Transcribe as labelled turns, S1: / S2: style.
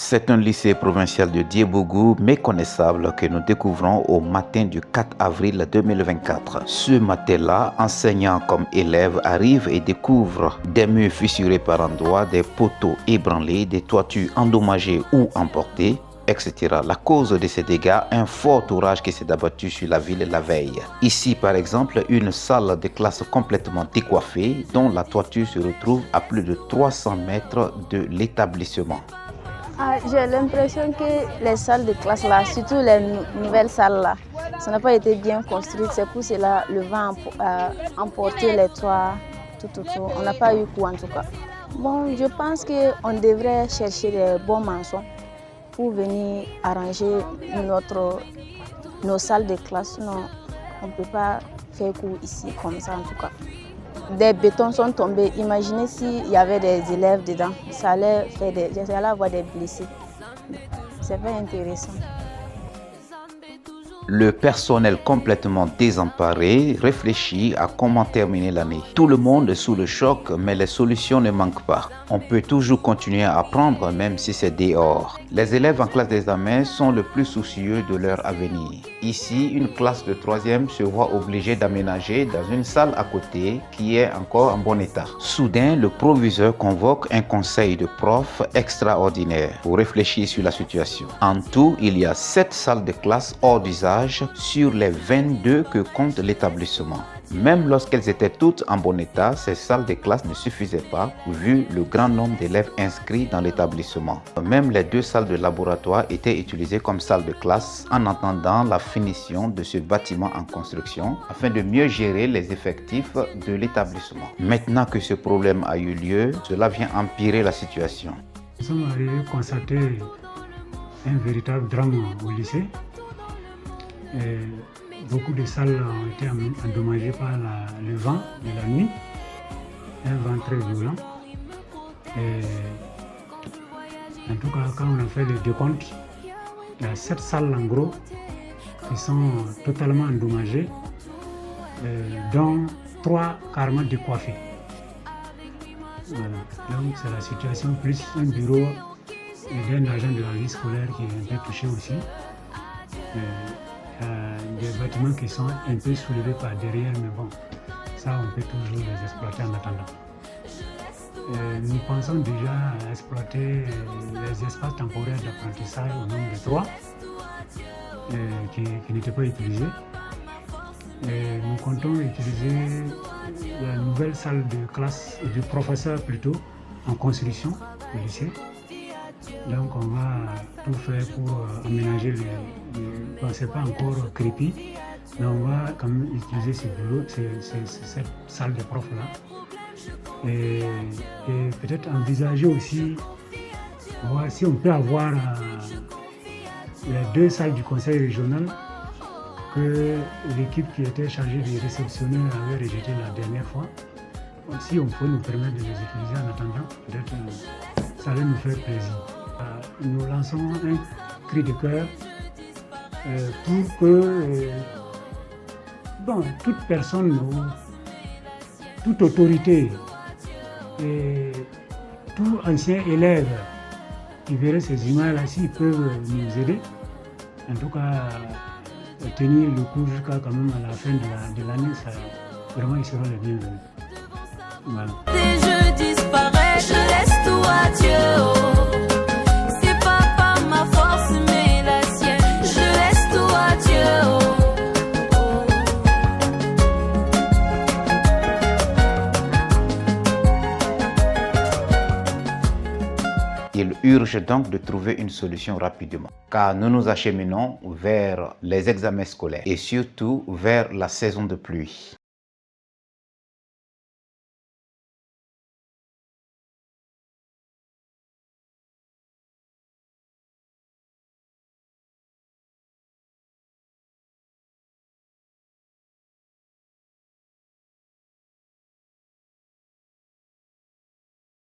S1: C'est un lycée provincial de Diebougou méconnaissable que nous découvrons au matin du 4 avril 2024. Ce matin-là, enseignants comme élèves arrivent et découvrent des murs fissurés par endroits, des poteaux ébranlés, des toitures endommagées ou emportées, etc. La cause de ces dégâts, un fort orage qui s'est abattu sur la ville la veille. Ici, par exemple, une salle de classe complètement décoiffée, dont la toiture se retrouve à plus de 300 mètres de l'établissement.
S2: J'ai l'impression que les salles de classe là, surtout les nouvelles salles là, ça n'a pas été bien construit. C'est pour cela le vent a emporté les toits tout autour. On n'a pas eu coup en tout cas. Bon, je pense qu'on devrait chercher des bons maçons pour venir arranger nos salles de classe. Non, on ne peut pas faire cours ici comme ça en tout cas. Des bétons sont tombés. Imaginez s'il y avait des élèves dedans. Ça allait avoir des blessés. C'est pas intéressant.
S1: Le personnel complètement désemparé réfléchit à comment terminer l'année. Tout le monde est sous le choc, mais les solutions ne manquent pas. On peut toujours continuer à apprendre même si c'est dehors. Les élèves en classe d'examen sont le plus soucieux de leur avenir. Ici, une classe de 3e se voit obligée d'aménager dans une salle à côté qui est encore en bon état. Soudain, le proviseur convoque un conseil de profs extraordinaire pour réfléchir sur la situation. En tout, il y a 7 salles de classe hors d'usage sur les 22 que compte l'établissement. Même lorsqu'elles étaient toutes en bon état, ces salles de classe ne suffisaient pas vu le grand nombre d'élèves inscrits dans l'établissement. Même les 2 salles de laboratoire étaient utilisées comme salles de classe en attendant la finition de ce bâtiment en construction afin de mieux gérer les effectifs de l'établissement. Maintenant que ce problème a eu lieu, cela vient empirer la situation.
S3: Nous sommes arrivés à constater un véritable drame au lycée. Et beaucoup de salles ont été endommagées par le vent de la nuit, un vent très violent. Et en tout cas, quand on a fait le décompte, il y a 7 salles en gros qui sont totalement endommagées, dont 3 carrément décoiffées. Voilà. Donc c'est la situation, plus un bureau d'un agent de la vie scolaire qui est un peu touché aussi. Des bâtiments qui sont un peu soulevés par derrière, mais bon, ça on peut toujours les exploiter en attendant. Nous pensons déjà à exploiter les espaces temporaires d'apprentissage au nombre de 3 qui n'étaient pas utilisés. Nous comptons utiliser la nouvelle salle de classe du professeur plutôt en construction au lycée. Donc on va tout faire pour aménager bon, c'est pas encore crépi, mais on va quand même utiliser ces bureaux, cette salle de profs là. Et peut-être envisager aussi, voir si on peut avoir les 2 salles du conseil régional que l'équipe qui était chargée de réceptionner avait rejeté la dernière fois. Si on peut nous permettre de les utiliser en attendant, peut-être ça allait nous faire plaisir. Nous lançons un cri de cœur pour que toute personne ou toute autorité et tout ancien élève qui verrait ces images-là, s'ils peuvent nous aider, en tout cas tenir le coup jusqu'à quand même à la fin de l'année, vraiment ils seront les bienvenus. Voilà.
S4: Si je disparais, je laisse tout à Dieu.
S1: Il urge donc de trouver une solution rapidement, car nous nous acheminons vers les examens scolaires et surtout vers la saison de pluie.